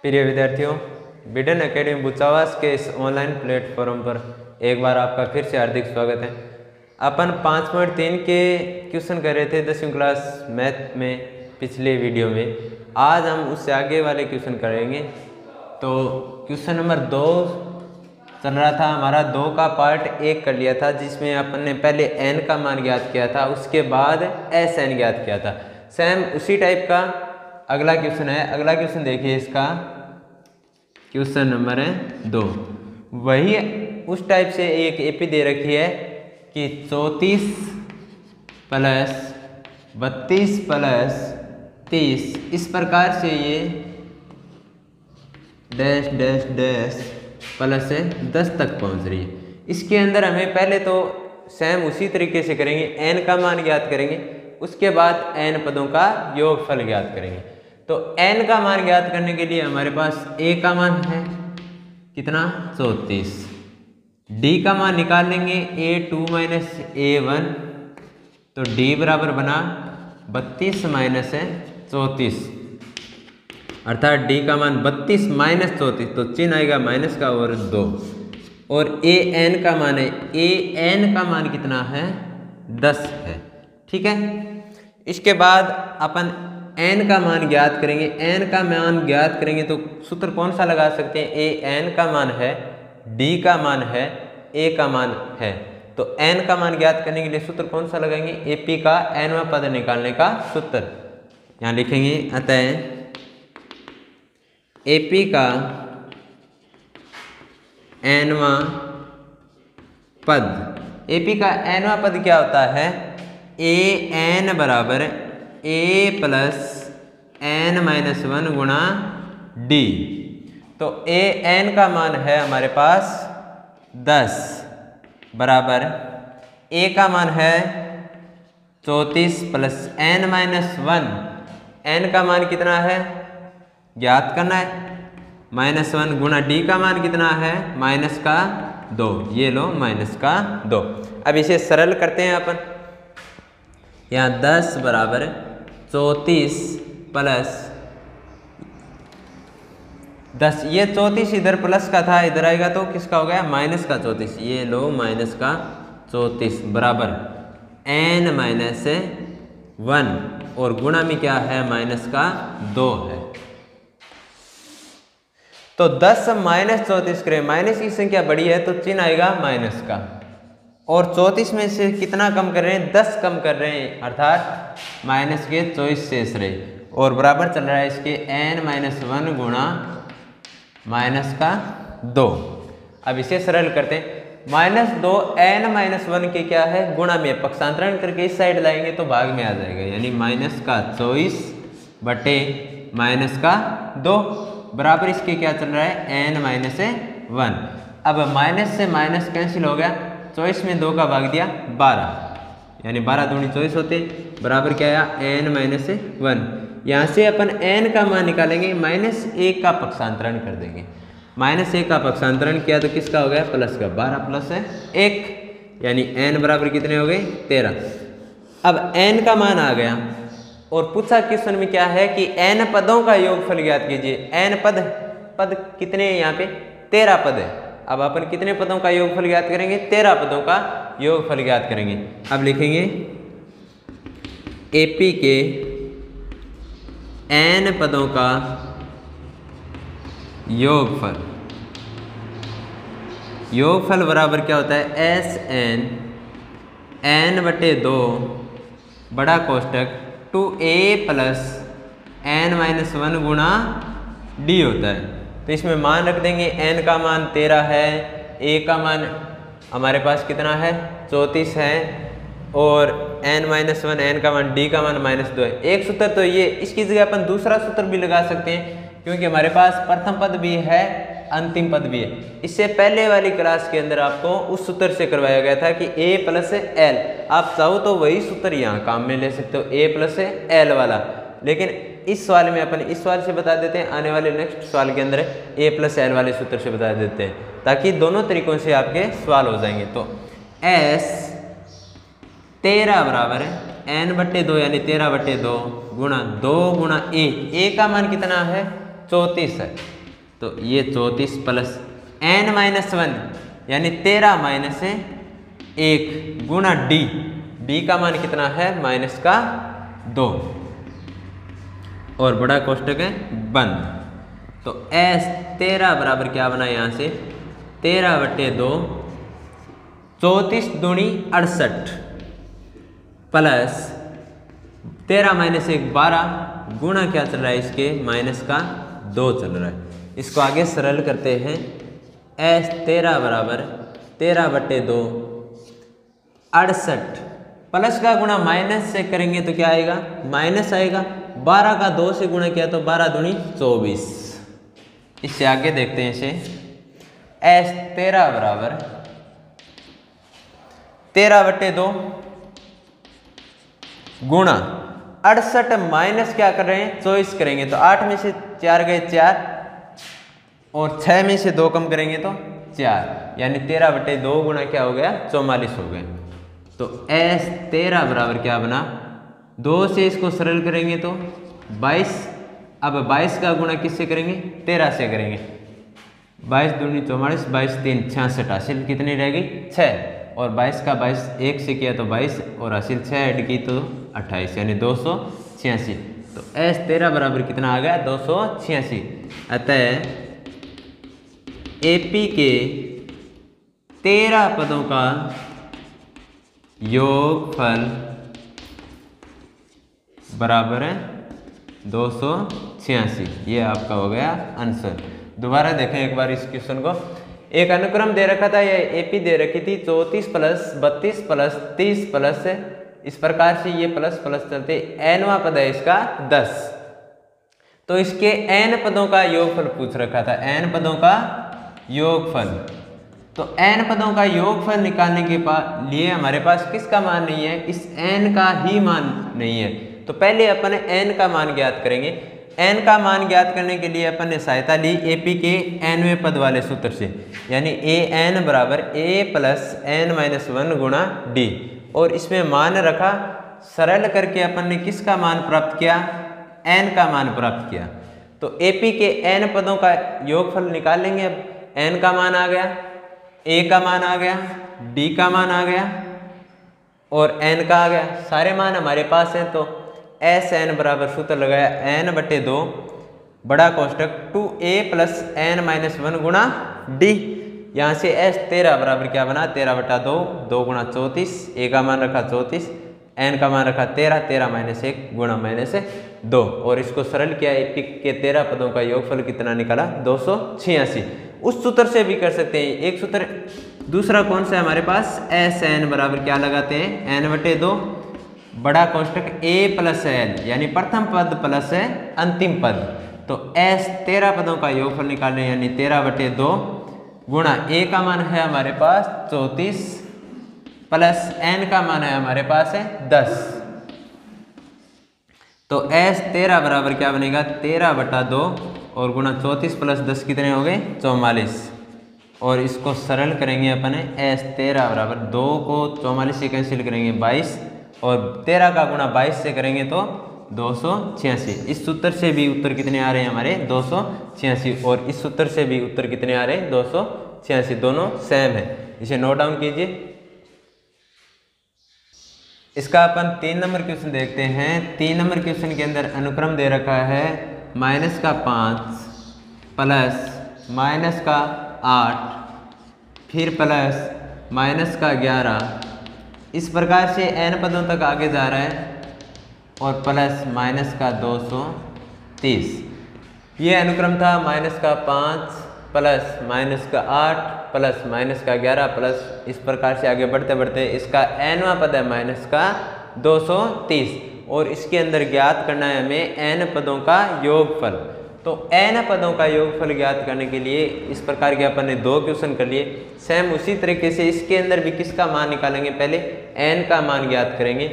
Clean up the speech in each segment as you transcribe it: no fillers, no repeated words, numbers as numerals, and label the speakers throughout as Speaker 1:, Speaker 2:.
Speaker 1: प्रिय विद्यार्थियों, बिडन एकेडमी बुचावास के इस ऑनलाइन प्लेटफॉर्म पर एक बार आपका फिर से हार्दिक स्वागत है। अपन 5.3 के क्वेश्चन कर रहे थे 10वीं क्लास मैथ में पिछले वीडियो में। आज हम उससे आगे वाले क्वेश्चन करेंगे। तो क्वेश्चन नंबर 2 चल रहा था हमारा। 2 का पार्ट 1 कर लिया था, जिसमें अपन ने पहले n का मान ज्ञात किया था, उसके बाद Sn ज्ञात किया था। सेम उसी टाइप का अगला क्वेश्चन है। अगला क्वेश्चन देखिए, इसका क्वेश्चन नंबर 2। वही उस टाइप से एक एपी दे रखी है कि 34 प्लस 32 प्लस 30, इस प्रकार से ये डैश डैश डैश प्लस से 10 तक पहुंच रही है। इसके अंदर हमें पहले तो सेम उसी तरीके से करेंगे, n का मान ज्ञात करेंगे, उसके बाद n पदों का योगफल ज्ञात करेंगे। तो n का मान ज्ञात करने के लिए हमारे पास a का मान है कितना 34, d का मान निकाल लेंगे a2 माइनस a1, तो d बराबर बना 32 माइनस 34, अर्थात d का मान 32 माइनस 34, तो चिन्ह आएगा माइनस का और 2। और an का मान है, an का मान कितना है 10 है। ठीक है, इसके बाद अपन n का मान ज्ञात करेंगे। n का मान ज्ञात करेंगे तो सूत्र कौन सा लगा सकते हैं? an का मान है, d का मान है, a का मान है। तो n का मान ज्ञात करने के लिए सूत्र कौन सा लगाएंगे? ap का nवां पद निकालने का सूत्र यहाँ लिखेंगे। अतः ap का nवां पद, ap का nवां पद क्या होता है? an बराबर a प्लस n माइनस 1 गुणा d। तो an का मान है हमारे पास 10 बराबर a का मान है 34 प्लस n माइनस 1, n का मान कितना है ज्ञात करना है, माइनस 1 गुणा d का मान कितना है माइनस का 2, ये लो माइनस का 2। अब इसे सरल करते हैं अपन। यहाँ 10 बराबर 34 प्लस 10, ये 34 इधर प्लस का था, इधर आएगा तो किसका हो गया माइनस का 34, ये लो माइनस का 34 बराबर n माइनस 1 और गुणा में क्या है माइनस का 2 है। तो 10 माइनस 34 करें, माइनस की संख्या बड़ी है तो चिन्ह आएगा माइनस का, और 34 में से कितना कम कर रहे हैं? 10 कम कर रहे हैं, अर्थात माइनस के 24 शेष रहे, और बराबर चल रहा है इसके n माइनस 1 गुणा माइनस का 2। अब इसे सरल करते हैं। माइनस 2 n माइनस 1 के क्या है गुणा में, पक्षांतरण करके इस साइड लाएंगे तो भाग में आ जाएगा, यानी माइनस का 24 बटे माइनस का 2 बराबर इसके क्या चल रहा है n माइनस 1। अब माइनस से माइनस कैंसिल हो गया, 24 में 2 का भाग दिया 12, यानी 12 दूनी 24 होते, बराबर क्या आया n माइनस 1। यहाँ से अपन n का मान निकालेंगे, माइनस 1 का पक्षांतरण कर देंगे। माइनस 1 का पक्षांतरण किया तो किसका हो गया प्लस का, 12 प्लस 1, यानी n बराबर कितने हो गए 13। अब n का मान आ गया और पूछा क्वेश्चन में क्या है कि n पदों का योगफल ज्ञात कीजिए। n पद कितने हैं? यहाँ पे 13 पद है। अब अपन कितने पदों का योगफल ज्ञात करेंगे? 13 पदों का योगफल ज्ञात करेंगे। अब लिखेंगे AP के n पदों का योगफल, योगफल बराबर क्या होता है Sn n बटे 2 बड़ा कोष्टक 2a प्लस n माइनस 1 गुणा d होता है। तो इसमें मान रख देंगे, n का मान 13 है, a का मान हमारे पास कितना है 34 है, और n माइनस 1 n का मान d का मान माइनस 2 है। एक सूत्र तो ये, इसकी जगह अपन दूसरा सूत्र भी लगा सकते हैं, क्योंकि हमारे पास प्रथम पद भी है अंतिम पद भी है। इससे पहले वाली क्लास के अंदर आपको उस सूत्र से करवाया गया था कि a प्लस l, आप चाहो तो वही सूत्र यहाँ काम में ले सकते हो, a प्लस l वाला, लेकिन इस सवाल में अपन इस सवाल से बता देते हैं, आने वाले नेक्स्ट सवाल के अंदर a प्लस l वाले सूत्र से बता देते हैं, ताकि दोनों तरीकों से आपके सवाल हो जाएंगे। तो s 13 बराबर n बटे 2 यानी 13 बटे 2 गुणा 2 गुणा a का मान कितना है 34 है, तो ये 34 प्लस n-1 यानी 13 माइनस 1 गुणा d। d का मान कितना है -2 और बड़ा कोष्टक है बंद। तो s 13 बराबर क्या बना यहाँ से 13/2 34 दूनी 68 प्लस 13 माइनस 1 12 गुणा क्या चल रहा है इसके -2 चल रहा है। इसको आगे सरल करते हैं। s 13 बराबर 13/2 68 प्लस का गुणा माइनस से करेंगे तो क्या आएगा माइनस आएगा। 12 का 2 से गुणा किया तो 12 दूनी 24। इससे आगे देखते हैं इसे s 13 बराबर 13/2 गुणा 68 माइनस क्या कर रहे हैं 24 करेंगे तो 8 में से 4 गए 4 और 6 में से 2 कम करेंगे तो 4 यानी 13/2 गुणा क्या हो गया 44 हो गए। तो s 13 बराबर क्या बना 2 से इसको सरल करेंगे तो 22। अब 22 का गुणा किससे करेंगे 13 से करेंगे। 22 दूनी 44 22 3 66 हासिल कितनी रहेगी 6 और 22 का 22 1 से किया तो 22 और हासिल 6 ऐड की तो 28 यानी 286। तो s 13 बराबर कितना आ गया 286। अतः AP के 13 पदों का योगफल बराबर है 286। ये आपका हो गया आंसर। दोबारा देखें एक बार इस क्वेश्चन को। एक अनुक्रम दे रखा था, ये एपी दे रखी थी 34 प्लस 32 प्लस 30 प्लस इस प्रकार से ये प्लस प्लस चलते nवां पद है इसका 10। तो इसके n पदों का योगफल पूछ रखा था, n पदों का योगफल। तो n पदों का योगफल निकालने के लिए हमारे पास किसका मान नहीं है, इस n का ही मान नहीं है। तो पहले अपन n का मान ज्ञात करेंगे। n का मान ज्ञात करने के लिए अपन ने सहायता ली AP के nवें पद वाले सूत्र से, यानी an बराबर a प्लस n-1 गुणा d। और इसमें मान रखा, सरल करके अपन ने किसका मान प्राप्त किया n का मान प्राप्त किया। तो AP के n पदों का योगफल निकाल लेंगे। अब n का मान आ गया, a का मान आ गया, d का मान आ गया और n का आ गया। सारे मान हमारे पास हैं। तो Sn बराबर सूत्र लगाया n/2 बड़ा कोष्टक 2a प्लस n-1 गुणा d। यहाँ से s 13 बराबर क्या बना 13/2 2 गुणा 34, a का मान रखा 34, n का मान रखा 13, 13 माइनस 1 गुणा -2 और इसको सरल किया। AP के 13 पदों का योगफल कितना निकाला 286। उस सूत्र से भी कर सकते हैं एक सूत्र। दूसरा कौन सा है हमारे पास Sn बराबर क्या लगाते हैं n/2 बड़ा कोष्टक a प्लस l यानी प्रथम पद प्लस अंतिम पद। तो s 13 पदों का योगफल निकालने यानी 13/2 गुणा a का मान है हमारे पास 34 प्लस n का मान है हमारे पास 10। तो s 13 बराबर क्या बनेगा 13/2 और गुणा 34 प्लस 10 कितने हो गए 44। और इसको सरल करेंगे अपन s 13 बराबर 2 को 44 से कैंसिल करेंगे 22 और 13 का गुणा 22 से करेंगे तो 286। इस सूत्र से भी उत्तर कितने आ रहे हैं हमारे 286 और इस सूत्र से भी उत्तर कितने आ रहे हैं 286, दोनों सेम है। इसे नोट डाउन कीजिए। इसका अपन 3 नंबर क्वेश्चन देखते हैं। 3 नंबर क्वेश्चन के अंदर अनुक्रम दे रखा है -5 प्लस -8 फिर प्लस -11। इस प्रकार से n पदों तक आगे जा रहा है और प्लस -230। ये अनुक्रम था -5 प्लस -8 प्लस -11 प्लस इस प्रकार से आगे बढ़ते बढ़ते इसका nवां पद है -230 और इसके अंदर ज्ञात करना है हमें n पदों का योगफल। तो n पदों का योगफल ज्ञात करने के लिए इस प्रकार के अपन ने 2 क्वेश्चन कर लिए। सेम उसी तरीके से इसके अंदर भी किसका मान निकालेंगे, पहले n का मान ज्ञात करेंगे।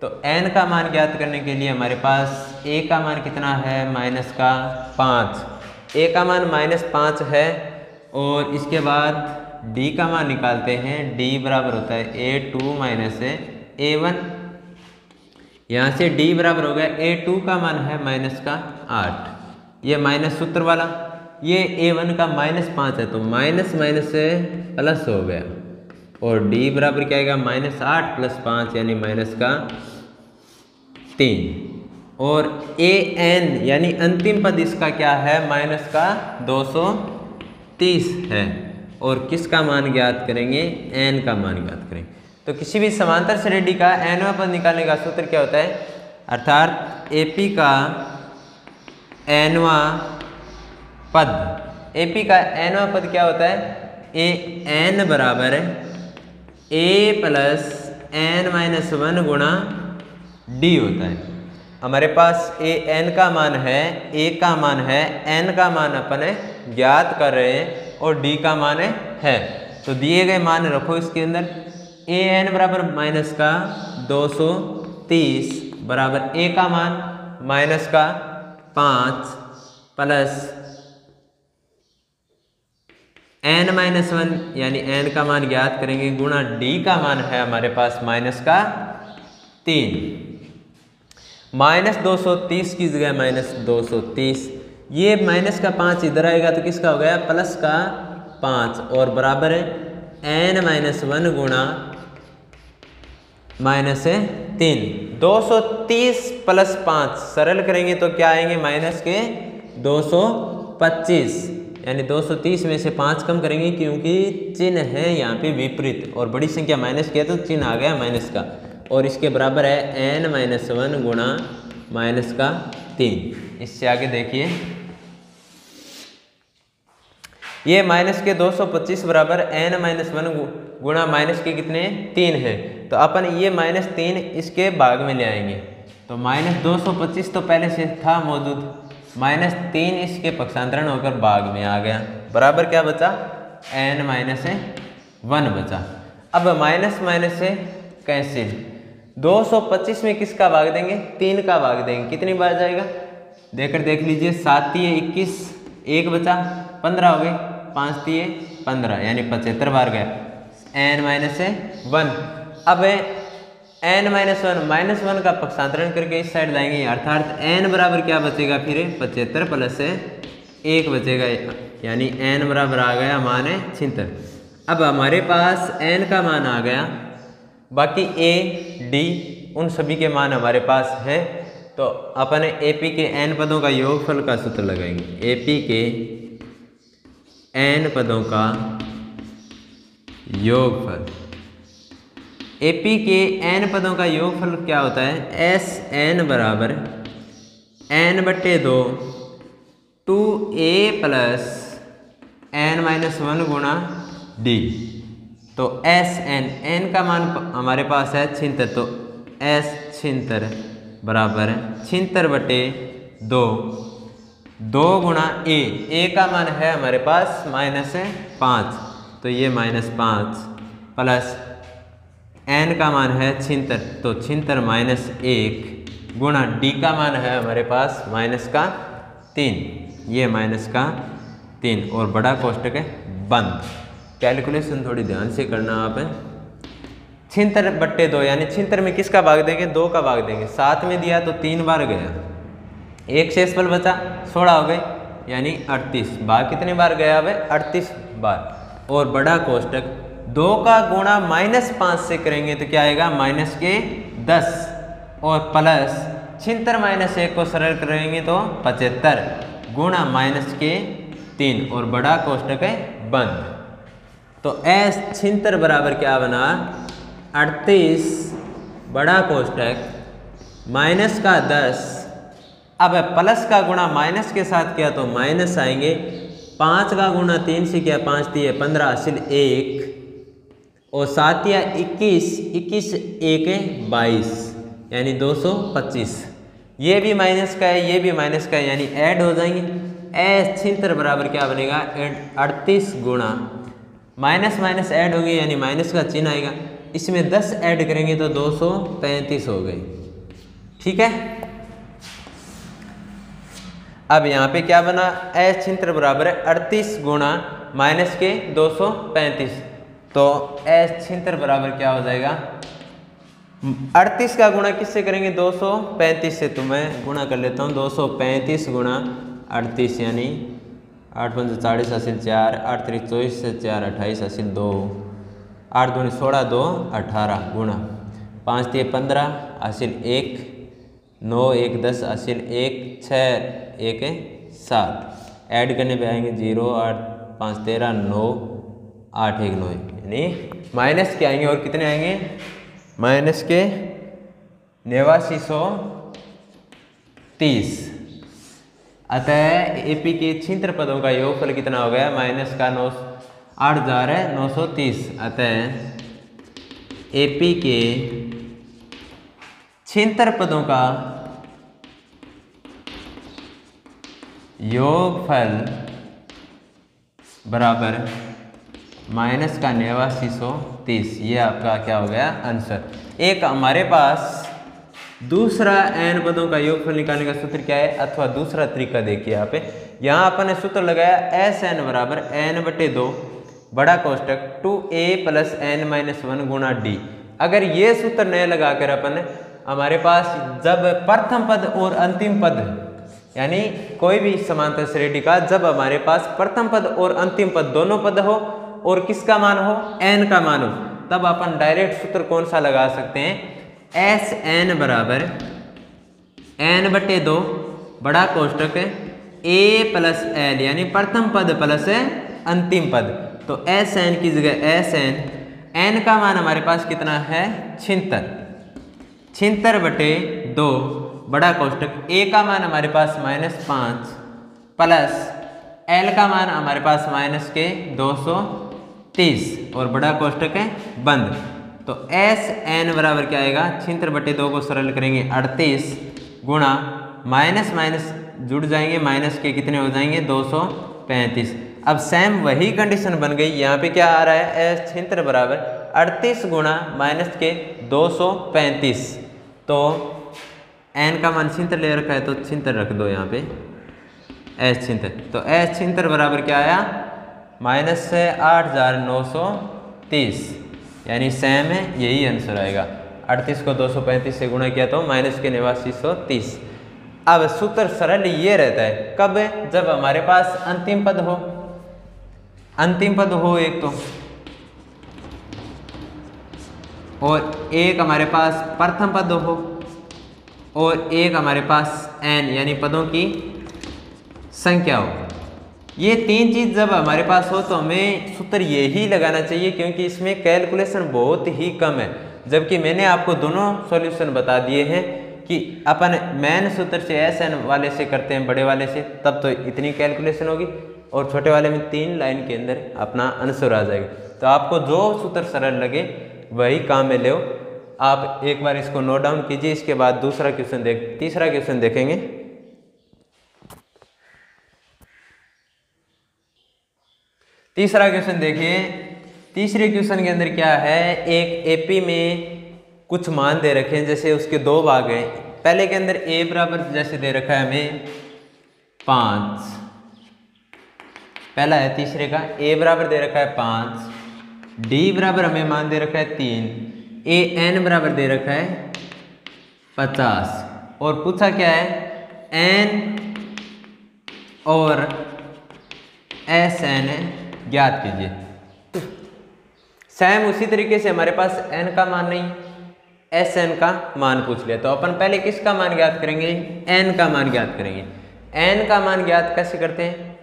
Speaker 1: तो n का मान ज्ञात करने के लिए हमारे पास a का मान कितना है -5, a का मान -5 है और इसके बाद d का मान निकालते हैं। d बराबर होता है a2 माइनस a1। यहाँ से d बराबर हो गया a2 का मान है -8, ये माइनस सूत्र वाला, ये a1 का -5 है तो माइनस माइनस से प्लस हो गया, और d बराबर क्या आएगा -8 + 5 यानी माइनस का 3, और an यानी अंतिम पद इसका क्या है माइनस का 230 है, और किसका मान ज्ञात करेंगे n का मान ज्ञात करेंगे। तो किसी भी समांतर श्रेणी का nवां पद निकालने का सूत्र क्या होता है, अर्थात AP का nवां पद, AP का nवां पद क्या होता है, an बराबर a + n-1 गुणा d होता है। हमारे पास an का मान है, a का मान है, n का मान अपन ज्ञात कर रहे हैं और d का मान है। तो दिए गए मान रखो इसके अंदर, an बराबर माइनस का 230 बराबर a का मान माइनस का 5 प्लस n-1 यानी n का मान ज्ञात करेंगे गुणा d का मान है हमारे पास माइनस का 3, -230 की जगह -230, ये माइनस का 5 इधर आएगा तो किसका हो गया प्लस का 5, और बराबर है n-1 गुणा -3, 230 + 5 सरल करेंगे तो क्या आएंगे माइनस के 225, यानी 230 में से 5 कम करेंगे क्योंकि चिन्ह है यहाँ पे विपरीत, और बड़ी संख्या माइनस किया तो चिन्ह आ गया माइनस का, और इसके बराबर है n-1 गुणा माइनस का 3। इससे आगे देखिए, ये माइनस के 225 बराबर n-1 गुणा माइनस के कितने 3 है, तो अपन ये -3 इसके भाग में ले आएंगे, तो -225 तो पहले से था मौजूद, -3 इसके पक्षांतरण होकर भाग में आ गया, बराबर क्या बचा n-1 बचा। अब माइनस माइनस से कैंसिल, 225 में किसका भाग देंगे 3 का भाग देंगे, कितनी बार जाएगा देख लीजिए, 7 × 21 1 बचा, 15 हो गए, 5 × 15 यानी 75 बार गया n-1। अब n-1 -1 का पक्षांतरण करके इस साइड लाएंगे, अर्थात n बराबर क्या बचेगा फिर 75 प्लस 1 बचेगा, यानी n बराबर आ गया मान 76। अब हमारे पास n का मान आ गया, बाकी a d उन सभी के मान हमारे पास हैं, तो अपन AP के n पदों का योगफल का सूत्र लगाएंगे। AP के n पदों का योगफल, AP के n पदों का योगफल क्या होता है SN बराबर n/2 2a + n-1 गुणा d, तो SN n का मान हमारे पास है 76, तो S 76 बराबर 76/2 2 गुणा a का मान है हमारे पास -5, तो ये -5 प्लस n का मान है 76, तो 76 - 1 गुणा d का मान है हमारे पास -3, ये -3, और बड़ा कोष्टक है बंद। कैलकुलेशन थोड़ी ध्यान से करना आप, 76/2 यानी 76 में किसका भाग देंगे 2 का भाग देंगे, 7 में दिया तो 3 बार गया, 1 शेषफल बचा 16 हो गए, यानी 38 भाग कितने बार गया अब 38 बार, और बड़ा कोष्टक 2 का गुणा -5 से करेंगे तो क्या आएगा -10, और प्लस 76 - 1 को सरल करेंगे तो 75 गुणा -3, और बड़ा कोष्टक है बंद। तो S 76 बराबर क्या बना 38 बड़ा कोष्टक -10, अब प्लस का गुणा माइनस के साथ किया तो माइनस आएंगे, 5 का गुणा 3 से किया 5 × 3 = 15 हासिल 1, और 7 या 21 21 1 = 22 यानी 225, ये भी माइनस का है ये भी माइनस का है यानी ऐड हो जाएंगे। S 76 बराबर क्या बनेगा 38 गुणा माइनस माइनस ऐड हो गए यानी माइनस का चिन्ह आएगा, इसमें 10 ऐड करेंगे तो 235 हो गए। ठीक है, अब यहाँ पे क्या बना S 76 बराबर है 38 गुणा माइनस के 235, तो S 76 बराबर क्या हो जाएगा 38 का गुणा किससे करेंगे 235 से, तो मैं गुणा कर लेता हूँ 235 गुणा 38 यानी 8 पंजे 40 हासिल 4, 8 3 24 से 4 28 हासिल 2, 8 दूनी 16 2 18 गुणा 5 3 15 हासिल 1, 9 1 10 हासिल 1, 6 1 7 ऐड करने पे आएंगे 0, 8 5 13 9 8 1 9 यानी माइनस के आएंगे और कितने आएंगे माइनस के 8930। अतः एपी के छिंत्र पदों का योगफल कितना हो गया माइनस का 8930। अतः एपी के छिंत्र पदों का योगफल बराबर माइनस का 8930। ये आपका क्या हो गया आंसर। एक हमारे पास दूसरा n पदों का योगफल निकालने का सूत्र क्या है अथवा दूसरा तरीका देखिए यहाँ अपन ने सूत्र लगाया Sn बराबर n/2 बड़ा कोष्टक 2a + n-1 गुणा d। अगर ये सूत्र नहीं लगाकर अपन हमारे पास जब प्रथम पद और अंतिम पद यानी कोई भी समांतर श्रेणी का जब हमारे पास प्रथम पद और अंतिम पद दोनों पद हो और किसका मान हो n का मान हो तब अपन डायरेक्ट सूत्र कौन सा लगा सकते हैं Sn बराबर n/2 बड़ा कोष्टक a + l यानी प्रथम पद प्लस अंतिम पद। तो Sn की जगह Sn n का मान हमारे पास कितना है 76/2 बड़ा कोष्टक a का मान हमारे पास -5 प्लस l का मान हमारे पास -230 और बड़ा कोष्टक है बंद। तो Sn बराबर क्या आएगा 76/2 को सरल करेंगे 38 गुणा माइनस माइनस जुड़ जाएंगे माइनस के कितने हो जाएंगे 235। अब सेम वही कंडीशन बन गई यहाँ पे क्या आ रहा है छिंत्र बराबर 38 गुणा माइनस के 235। तो n का मान छिंत्र ले रखा है तो छिंत्र रख दो यहाँ पे S छिंत्र। तो S छिंत्र बराबर क्या आया -8930 यानी सेम है यही आंसर आएगा। 38 को 235 से गुणा किया तो माइनस के 8930। अब सूत्र सरल ये रहता है कब जब हमारे पास अंतिम पद हो एक तो और एक हमारे पास प्रथम पद हो और एक हमारे पास n यानी पदों की संख्या हो। ये तीन चीज जब हमारे पास हो तो हमें सूत्र यही लगाना चाहिए क्योंकि इसमें कैलकुलेशन बहुत ही कम है। जबकि मैंने आपको दोनों सॉल्यूशन बता दिए हैं कि अपन मेन सूत्र से Sn वाले से करते हैं बड़े वाले से तब तो इतनी कैलकुलेशन होगी और छोटे वाले में 3 लाइन के अंदर अपना आंसर आ जाएगा। तो आपको जो सूत्र सरल लगे वही काम में ले। आप एक बार इसको नोट डाउन कीजिए। इसके बाद तीसरा क्वेश्चन देखेंगे। तीसरा क्वेश्चन देखिए। तीसरे क्वेश्चन के अंदर क्या है एक एपी में कुछ मान दे रखे हैं जैसे उसके दो भाग हैं। पहले के अंदर a बराबर जैसे दे रखा है हमें 5 पहला है। तीसरे का a बराबर दे रखा है 5, d बराबर हमें मान दे रखा है 3, an बराबर दे रखा है 50 और पूछा क्या है n और Sn ज्ञात कीजिए। सेम उसी तरीके से हमारे पास n का मान नहीं Sn का मान पूछ लिया तो अपन पहले किसका मान ज्ञात करेंगे n का मान ज्ञात करेंगे। n का मान ज्ञात कैसे करते हैं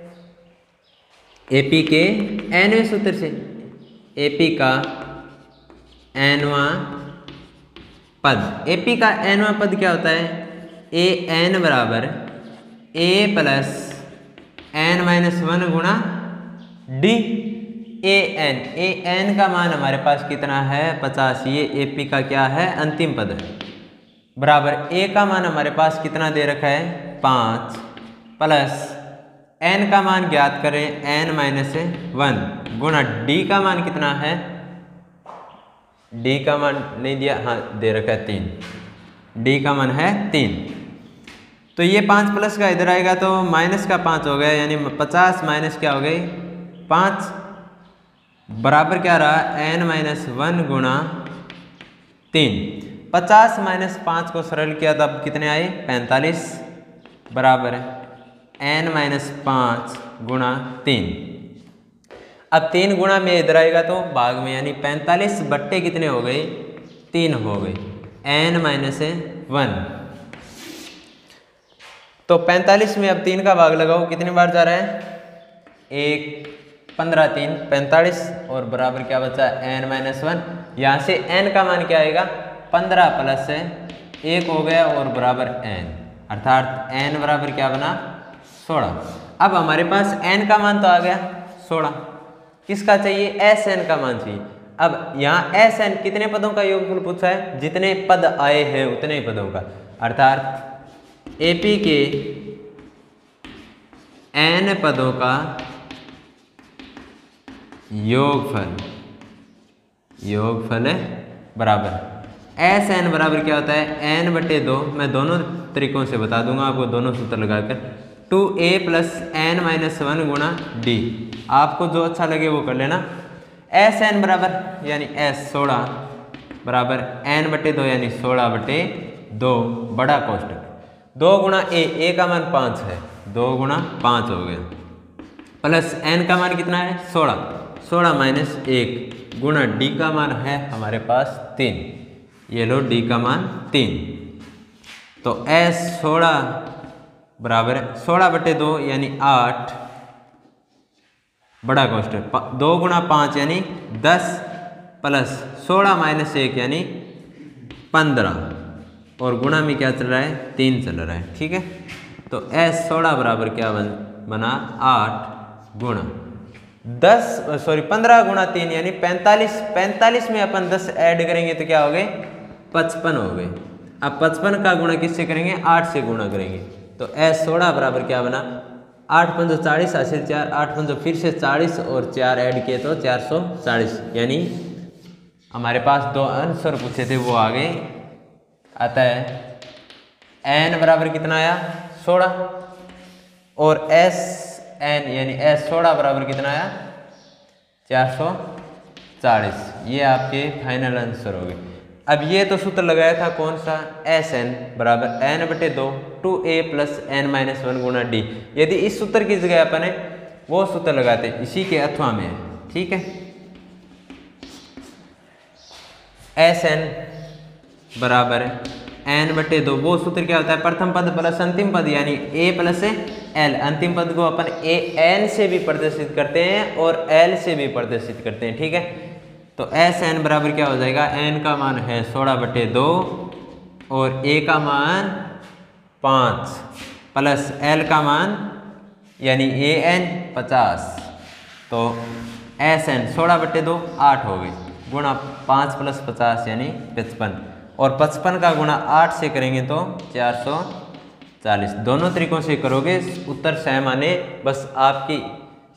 Speaker 1: AP के nवें सूत्र से। AP का nवां पद AP का nवां पद क्या होता है an बराबर a + n-1 गुणा d। an का मान हमारे पास कितना है 50। ये AP का क्या है अंतिम पद है बराबर a का मान हमारे पास कितना दे रखा है 5 प्लस n का मान ज्ञात करें n-1 गुणा d का मान कितना है d का मान नहीं दिया हाँ दे रखा है 3 d का मान है 3। तो ये 5 प्लस का इधर आएगा तो माइनस का 5 हो गया यानी 50 माइनस क्या हो गई 5 बराबर क्या रहा n-1 गुणा 3। 50 - 5 को सरल किया तब कितने आए 45 बराबर है n-5 गुणा 3। अब 3 गुणा में इधर आएगा तो भाग में, यानी 45 बट्टे कितने हो गए, 3 हो गए, n-1। तो 45 में अब 3 का भाग लगाओ, कितनी बार जा रहा है, 1, 15 3 45 और बराबर क्या बचा, n-1। यहाँ से n का मान क्या आएगा, 15 प्लस 1 हो गया और बराबर n, अर्थात n बराबर क्या बना, 16। अब हमारे पास n का मान तो आ गया 16, किसका चाहिए, Sn का मान चाहिए। अब यहाँ Sn कितने पदों का योगफल पूछा है, जितने पद आए हैं उतने ही पदों का, अर्थात AP के n पदों का योगफल है बराबर Sn बराबर क्या होता है, n/2। मैं दोनों तरीकों से बता दूंगा आपको, दोनों सूत्र लगाकर, 2a + n-1 गुणा d। आपको जो अच्छा लगे वो कर लेना। Sn बराबर यानी S16 बराबर n/2 यानी 16/2 बड़ा कोष्टक 2 गुणा a का मान 5 है, 2 गुणा 5 हो गया, प्लस n का मान कितना है, 16 माइनस 1 गुणा d का मान है हमारे पास 3। ये लो d का मान 3, तो S16 बराबर 16/2 यानी 8 बड़ा कोष्टक 2 गुणा 5 यानी 10 प्लस 16 माइनस 1 यानी 15 और गुणा में क्या चल रहा है, 3 चल रहा है, ठीक है। तो S16 बराबर क्या बना 8 गुणा 15 गुणा 3 यानी 45। 45 में अपन 10 ऐड करेंगे तो क्या हो गए, 55 हो गए। अब 55 का गुणा किससे करेंगे, 8 से गुणा करेंगे, तो S16 बराबर क्या बना 8 × 5 40 हासिल 4, 8 × 5 फिर से 40 और 4 ऐड किए तो 440, यानी हमारे पास 2 आंसर पूछे थे वो आ गए। अतः n बराबर कितना आया 16 और Sn यानी S16 बराबर कितना आया 440। ये आपके फाइनल आंसर हो गए। अब ये तो सूत्र लगाया था कौन सा, Sn बराबर n/2 2a + n-1 गुणा d। यदि इस सूत्र की जगह अपन वो सूत्र लगाते, इसी के अथवा में, ठीक है। Sn बराबर n/2, वो सूत्र क्या होता है, प्रथम पद प्लस अंतिम पद यानी a + l। अंतिम पद को अपन n से भी प्रदर्शित करते हैं और l से भी प्रदर्शित करते हैं, ठीक है। तो Sn बराबर क्या हो जाएगा, n का मान है 16/2 और a का मान 5 प्लस l का मान यानी an 50। तो Sn 16/2 8 हो गई, गुणा 5 + 50 यानी 55 और 55 का गुणा 8 से करेंगे तो 440। दोनों तरीकों से करोगे उत्तर सेम आने, बस आपकी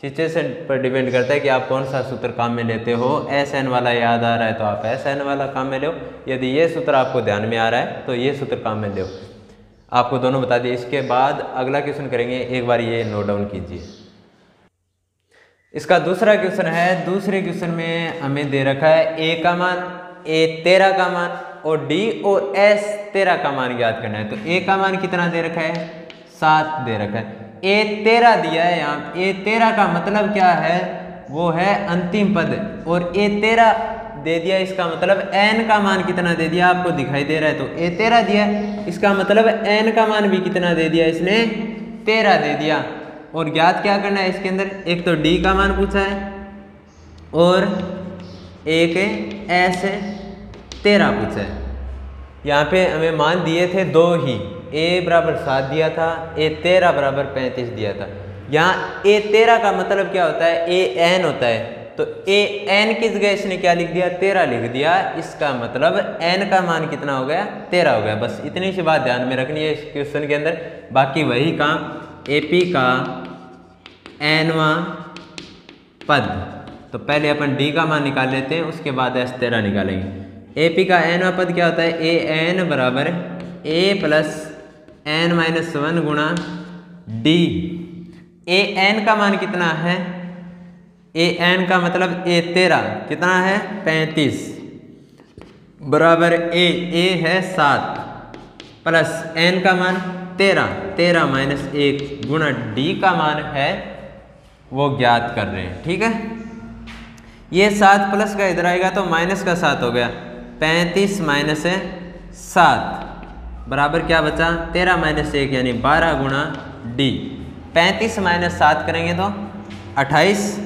Speaker 1: सिचुएशन पर डिपेंड करता है कि आप कौन सा सूत्र काम में लेते हो। Sn वाला याद आ रहा है तो आप Sn वाला काम में लो, यदि ये सूत्र आपको ध्यान में आ रहा है तो ये सूत्र काम में लो। आपको दोनों बता दिए। इसके बाद अगला क्वेश्चन करेंगे, एक बार ये नोट डाउन कीजिए। इसका दूसरा क्वेश्चन है, दूसरे क्वेश्चन में हमें दे रखा है a का मान, a 13 का मान और d और s 13 का मान ज्ञात करना है। तो a का मान कितना दे रखा है, 7 दे रखा है। a 13 दिया है, यहाँ a 13 का मतलब क्या है, वो है अंतिम पद, और a 13 दे दिया, इसका मतलब n का मान कितना दे दिया आपको दिखाई दे रहा है। तो a 13 दिया, इसका मतलब n का मान भी कितना दे दिया, इसने 13 दे दिया। और ज्ञात क्या करना है इसके अंदर, एक तो d का मान पूछा है और एक s 13 पूछा है। यहाँ पे हमें मान दिए थे 2 ही, a बराबर 7 दिया था, a 13 बराबर 35 दिया था। यहाँ a 13 का मतलब क्या होता है, a n होता है, तो a n की जगह इसने क्या लिख दिया, 13 लिख दिया। इसका मतलब n का मान कितना हो गया, 13 हो गया। बस इतनी सी बात ध्यान में रखनी है इस क्वेश्चन के अंदर, बाकी वही काम। AP का nवां पद, तो पहले अपन d का मान निकाल लेते हैं, उसके बाद s 13 निकालेंगे। AP का nवां पद क्या होता है, an बराबर a + n-1 गुणा d। an का मान कितना है, an का मतलब a 13 कितना है 35 बराबर a है 7 प्लस n का मान 13 माइनस 1 गुणा डी का मान है वो ज्ञात कर रहे हैं। ठीक है, ये 7 प्लस का इधर आएगा तो माइनस का 7 हो गया, 35 माइनस 7 बराबर क्या बचा, 13 माइनस 1 यानी 12 गुणा डी। 35 माइनस 7 करेंगे तो 28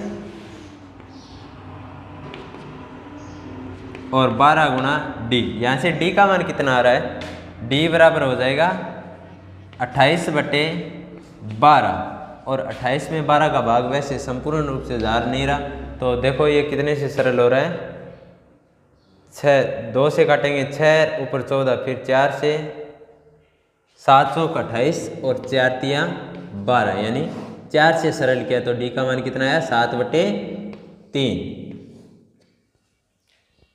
Speaker 1: और 12 गुणा डी। यहाँ से डी का मान कितना आ रहा है, डी बराबर हो जाएगा 28/12 और 28 में 12 का भाग वैसे संपूर्ण रूप से जा नहीं रहा, तो देखो ये कितने से सरल हो रहा है, 6 2 से काटेंगे 6 ऊपर 14 फिर 4 से 7 का 28 और 4 तिया 12 यानी 4 से सरल किया तो डी का मान कितना आया 7/3।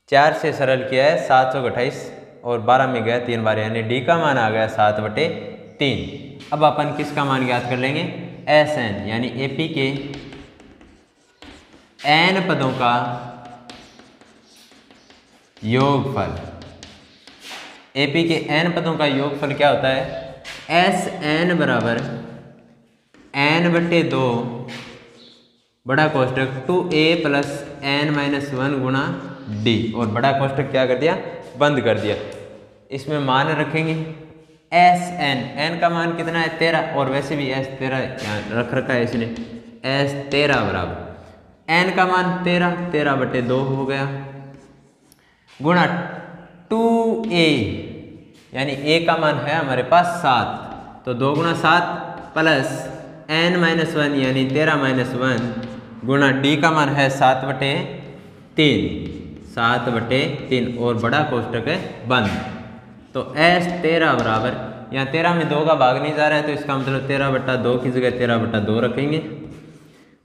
Speaker 1: 4 से सरल किया है 728 और 12 में गया 3 बार यानी डी का मान आ गया 7/3। अब अपन किसका मान ज्ञात कर लेंगे, एस एन यानी एपी के एन पदों का योगफल। एपी के एन पदों का योगफल क्या होता है, एस एन बराबर n/2 बड़ा कोष्टक 2a प्लस n-1 गुणा डी और बड़ा कोष्टक क्या कर दिया, बंद कर दिया। इसमें मान रखेंगे एस एन, एन का मान कितना है 13 और वैसे भी एस 13 रख रखा है इसने, एस 13 बराबर एन का मान 13/2 हो गया गुणा 2a यानी a का मान है हमारे पास 7 तो 2 गुणा 7 प्लस n-1 यानी 13-1 गुणा डी का मान है 7/3 और बड़ा कोष्टक है बंद। तो एस 13 बराबर यहाँ 13 में 2 का भाग नहीं जा रहा है तो इसका मतलब 13/2 की जगह 13/2 रखेंगे।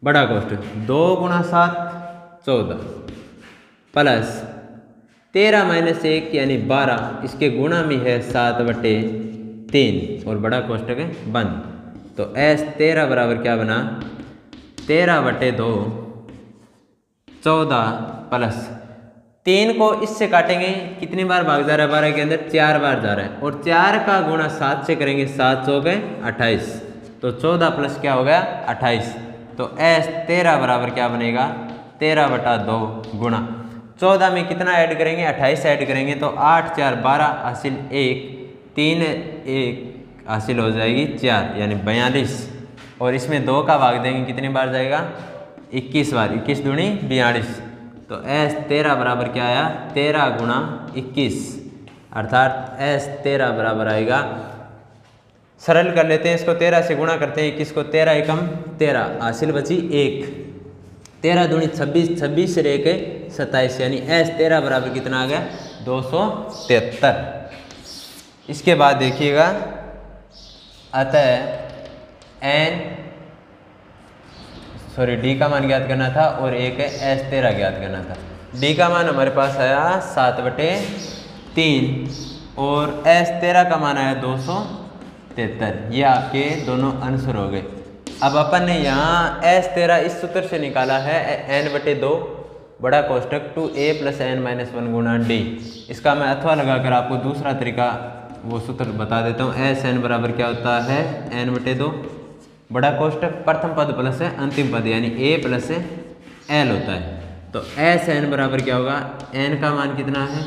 Speaker 1: बड़ा कोष्टक 2 गुणा 7 14 प्लस 13-1 यानी 12 इसके गुणा में है 7/3 और बड़ा कोष्टक है बंद। तो एस 13 बराबर क्या बना 13/2 14 प्लस 3 को इससे काटेंगे कितनी बार भाग जा रहा है 12 के अंदर 4 बार जा रहा है और 4 का गुणा 7 से करेंगे 7 हो गए 28 तो 14 प्लस क्या हो गया 28। तो एस 13 बराबर क्या बनेगा 13/2 गुणा 14 में कितना ऐड करेंगे 28 ऐड करेंगे तो 8 4 12 हासिल 1 3 1 हासिल हो जाएगी 4 यानी 42 और इसमें 2 का भाग देंगे कितनी बार जाएगा 21 बार 21 दूनी 42। तो एस 13 बराबर क्या आया 13 गुणा 21 अर्थात एस 13 बराबर आएगा, सरल कर लेते हैं इसको 13 से गुणा करते हैं 21 को 13 एकम 13 हासिल बची 1 13 दूनी 26 26 से रह के 27 यानी एस 13 बराबर कितना आ गया 273। इसके बाद देखिएगा अतः डी का मान ज्ञात करना था और एक है एस 13 ज्ञात करना था। डी का मान हमारे पास आया 7/3 और एस 13 का मान आया 273। ये आपके दोनों आंसर हो गए। अब अपन ने यहाँ एस 13 इस सूत्र से निकाला है n/2 बड़ा कोष्टक 2a प्लस n-1 गुणा डी। इसका मैं अथवा लगाकर आपको दूसरा तरीका वो सूत्र बता देता हूँ। एस एन बराबर क्या होता है n/2 बड़ा कोष्टक प्रथम पद प्लस है अंतिम पद यानी a प्लस l होता है। तो एस एन बराबर क्या होगा n का मान कितना है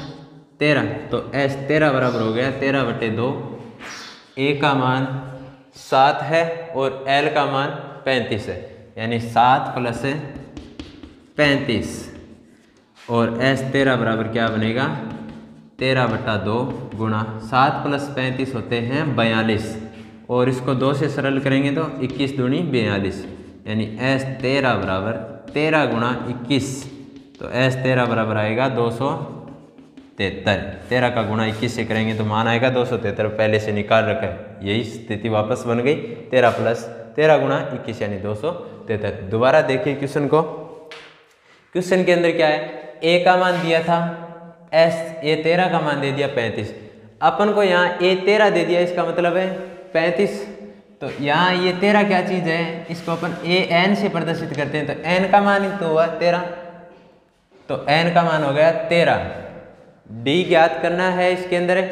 Speaker 1: 13 तो एस 13 बराबर हो गया 13/2 a का मान 7 है और l का मान 35 है यानी 7 प्लस 35 और एस 13 बराबर क्या बनेगा 13/2 गुणा 7 प्लस 35 होते हैं 42 और इसको 2 से सरल करेंगे तो 21 दूनी 42 यानी एस 13 बराबर 13 गुणा 21 तो एस 13 बराबर आएगा 273। 13 का गुणा 21 से करेंगे तो मान आएगा 273 पहले से निकाल रखा है। यही स्थिति वापस बन गई 13 प्लस 13 गुणा 21 यानी 273। दोबारा देखिए क्वेश्चन को। क्वेश्चन के अंदर क्या है ए का मान दिया था एस ए 13 का मान दे दिया 35। अपन को यहाँ ए 13 दे दिया इसका मतलब है 35। तो यहाँ ये 13 क्या चीज़ है इसको अपन ए एन से प्रदर्शित करते हैं तो एन का मान ही तो हुआ 13 तो एन का मान हो गया 13। डी ज्ञात करना है इसके अंदर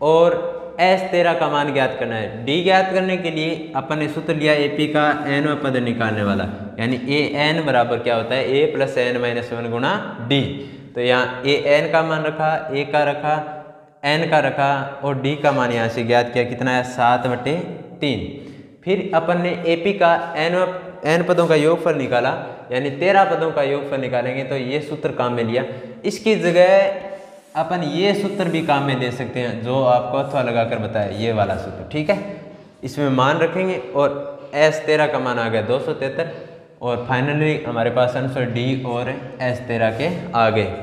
Speaker 1: और एस 13 का मान ज्ञात करना है। डी ज्ञात करने के लिए अपन ने सूत्र लिया एपी का एनवां पद निकालने वाला, यानी ए एन बराबर क्या होता है, ए प्लस एन माइनस 1 गुणा डी। तो यहाँ ए एन का मान रखा, ए का रखा, एन का रखा और डी का मान यहाँ से ज्ञात किया, कितना है 7/3। फिर अपन ने एपी का एन पदों का योगफल निकाला, यानी 13 पदों का योगफल निकालेंगे तो ये सूत्र काम में लिया। इसकी जगह अपन ये सूत्र भी काम में ले सकते हैं जो आपको अथवा लगाकर बताया, ये वाला सूत्र, ठीक है। इसमें मान रखेंगे और एस 13 का मान आ गया 273 और फाइनली हमारे पास आंसर डी और एस 13 के आ गए।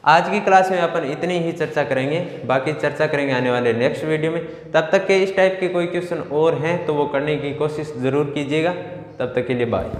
Speaker 1: आज की क्लास में अपन इतनी ही चर्चा करेंगे, बाकी चर्चा करेंगे आने वाले नेक्स्ट वीडियो में। तब तक के इस टाइप के कोई क्वेश्चन और हैं तो वो करने की कोशिश ज़रूर कीजिएगा। तब तक के लिए बाय।